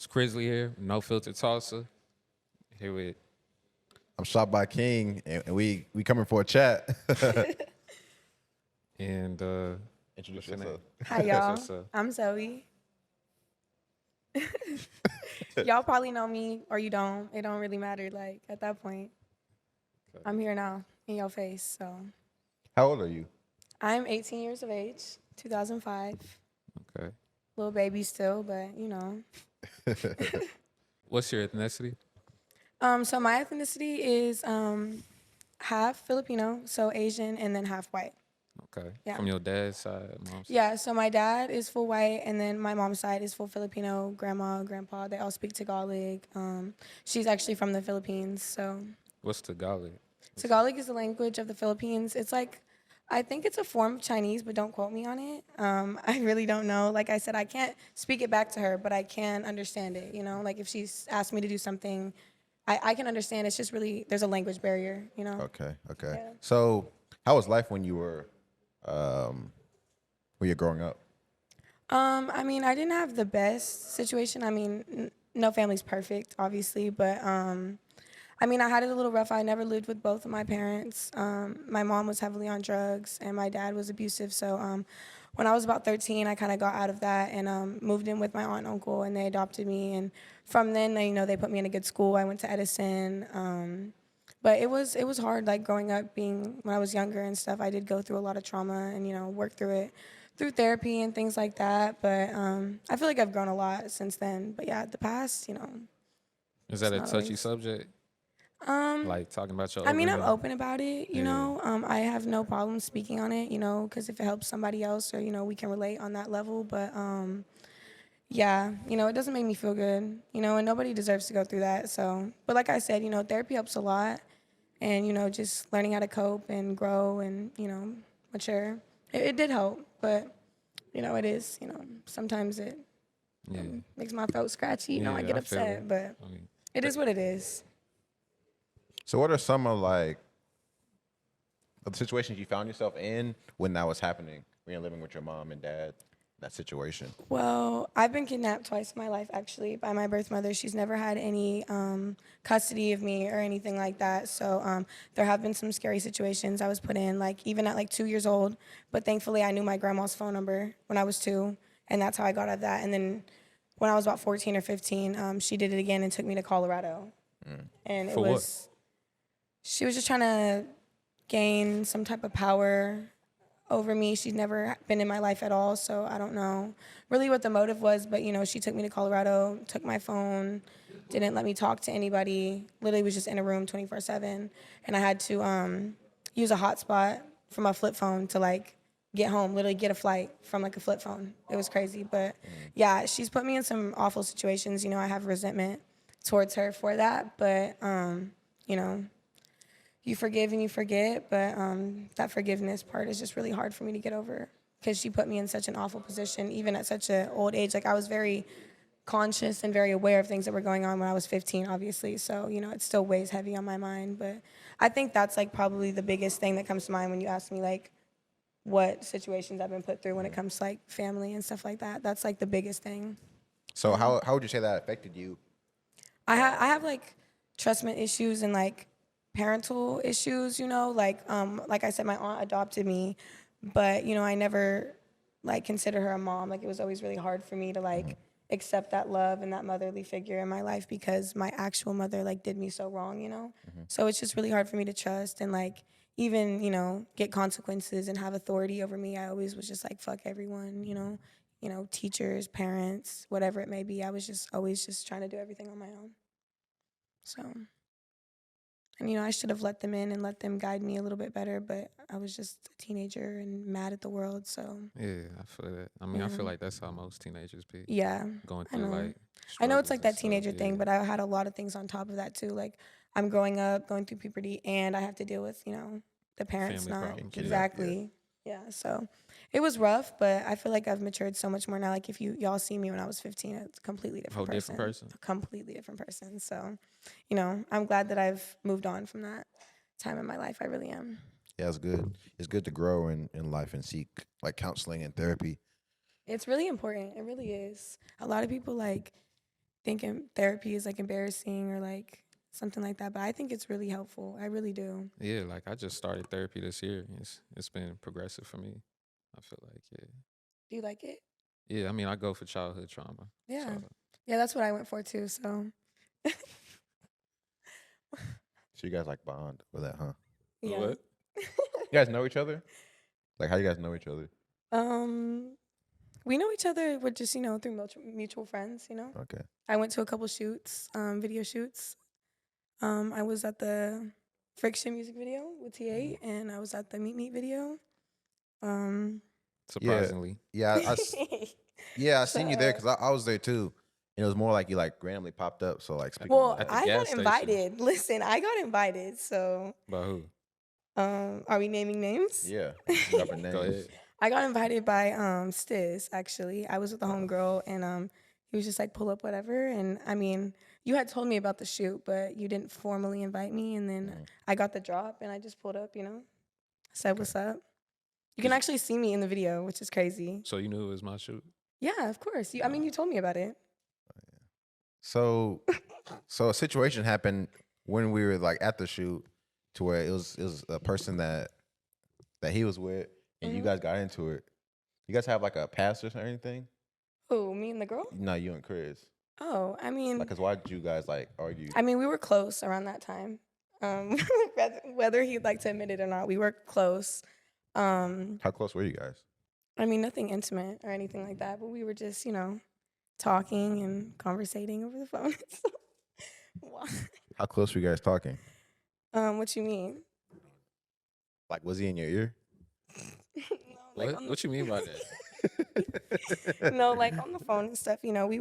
It's Grizzly here, no filter tosser. Here with I'm shot by King, and we coming for a chat. and Introduce what's your name? yourself. Hi, That's y'all. what's up. I'm Zoe. Y'all probably know me or you don't. It don't really matter. Like, at that point, Okay. I'm here now in your face. So, How old are you? I'm 18 years of age, 2005. Okay. Little baby still, but What's your ethnicity? So my ethnicity is half Filipino, so Asian, and then half white. Okay. Yeah. From your dad's side, mom's side? Yeah, so my dad is full white, and then my mom's side is full Filipino. Grandma, grandpa, they all speak Tagalog. She's actually from the Philippines, so What's Tagalog? Tagalog is the language of the Philippines. It's like, I think it's a form of Chinese, but don't quote me on it. I really don't know. Like I said, I can't speak it back to her, but I can understand it. Like if she's asked me to do something, I can understand. It's just really, there's a language barrier. Okay. Yeah. So, how was life when you're growing up? I mean, I didn't have the best situation. I mean, no family's perfect, obviously, but I mean, I had it a little rough. I never lived with both of my parents. My mom was heavily on drugs, and my dad was abusive. So when I was about 13, I kind of got out of that and moved in with my aunt and uncle, and they adopted me. And from then, they put me in a good school. I went to Edison. But it was hard, like growing up, when I was younger and stuff. I did go through a lot of trauma and work through it through therapy and things like that. But I feel like I've grown a lot since then. But yeah, the past, Is that it's a not touchy always. subject? Um, Like talking about your I mean, I'm upbringing? open about it, Yeah. I have no problem speaking on it, because if it helps somebody else or, we can relate on that level. But yeah, it doesn't make me feel good, and nobody deserves to go through that. So, but like I said, therapy helps a lot. And, just learning how to cope and grow and, mature. It did help, but, it is, sometimes it Yeah. makes my throat scratchy, Yeah, I get I feel upset, it. but I mean, it is what it is. So, what are some of the situations you found yourself in when that was happening? When you're living with your mom and dad, that situation. Well, I've been kidnapped twice in my life, actually, by my birth mother. She's never had any custody of me or anything like that. So there have been some scary situations I was put in, like even at like 2 years old. But thankfully, I knew my grandma's phone number when I was 2, and that's how I got out of that. And then when I was about 14 or 15, she did it again and took me to Colorado. And it For what? was, she was just trying to gain some type of power over me. She's never been in my life at all, so I don't know really what the motive was, but she took me to Colorado, took my phone, didn't let me talk to anybody, literally was just in a room 24/7, and I had to use a hotspot from a flip phone to like get home, literally get a flight from like a flip phone. It was crazy, but yeah, she's put me in some awful situations. I have resentment towards her for that, but you know, you forgive and you forget, but that forgiveness part is just really hard for me to get over because she put me in such an awful position, even at such an old age. Like I was very conscious and very aware of things that were going on when I was 15, obviously. So, it still weighs heavy on my mind. But I think that's like probably the biggest thing that comes to mind when you ask me like what situations I've been put through when it comes to like family and stuff like that. That's like the biggest thing. So, how would you say that affected you? I have like trustment issues and like parental issues, like I said, my aunt adopted me, but I never like consider her a mom. Like it was always really hard for me to like accept that love and that motherly figure in my life because my actual mother like did me so wrong. So it's just really hard for me to trust and like even, get consequences and have authority over me. I always was just like fuck everyone. Teachers, parents, whatever it may be. I was just always just trying to do everything on my own. So, and I should have let them in and let them guide me a little bit better, but I was just a teenager and mad at the world. So, yeah, I feel that. I mean, I feel yeah, like that's how most teenagers be yeah, going I through know. like I know it's struggles like and that stuff. teenager Yeah. thing, but I had a lot of things on top of that too. Like I'm growing up, going through puberty, and I have to deal with, the parents Family not problems. Yeah. exactly. Yeah, so it was rough, but I feel like I've matured so much more now. Like if y'all see me when I was 15, it's a completely Whole different different person. person. A completely different person. So, I'm glad that I've moved on from that time in my life. I really am. Yeah, it's good. It's good to grow in life and seek like counseling and therapy. It's really important. It really is. A lot of people like thinking therapy is like embarrassing or like something like that. But I think it's really helpful. I really do. Yeah, like I just started therapy this year. It's been progressive for me. I feel like Do you like it? yeah. I mean, I go for childhood trauma. Yeah. So Yeah, that's what I went for too. So So you guys like bond with that, huh? yeah. what? You guys know each other? Like, how you guys know each other? We know each other with just, through mutual friends, Okay. I went to a couple shoots, video shoots. I was at the Friction music video with T8 and I was at the Meet Meet video. Surprisingly, Yeah, I seen you there So, because I was there too. And it was more like you like randomly popped up. So like speaking well, of At that, the I gas got station. invited. Listen, I got invited. So, by who? are we naming names? yeah, dropping names. Go ahead. I got invited by Stiz, actually. I was with a homegirl and he was just like, pull up whatever. And I mean, you had told me about the shoot, but you didn't formally invite me. And then I got the drop and I just pulled up, said what's up. You can actually see me in the video, which is crazy. So you knew it was my shoot. Yeah, of course. You told me about it. So a situation happened when we were like at the shoot to where it was a person that he was with and you guys got into it. You guys have like a past or anything? Who, me and the girl? No, you and Chris. Oh, I mean, Like, cause why did you guys like argue? we were close around that time. Whether he'd like to admit it or not, we were close. How close were you guys? I mean, nothing intimate or anything like that, but we were just, talking and conversating over the phone. Why? How close were you guys talking? What you mean? Like, was he in your ear? No, like What? on What you mean by that? no, like on the phone and stuff. We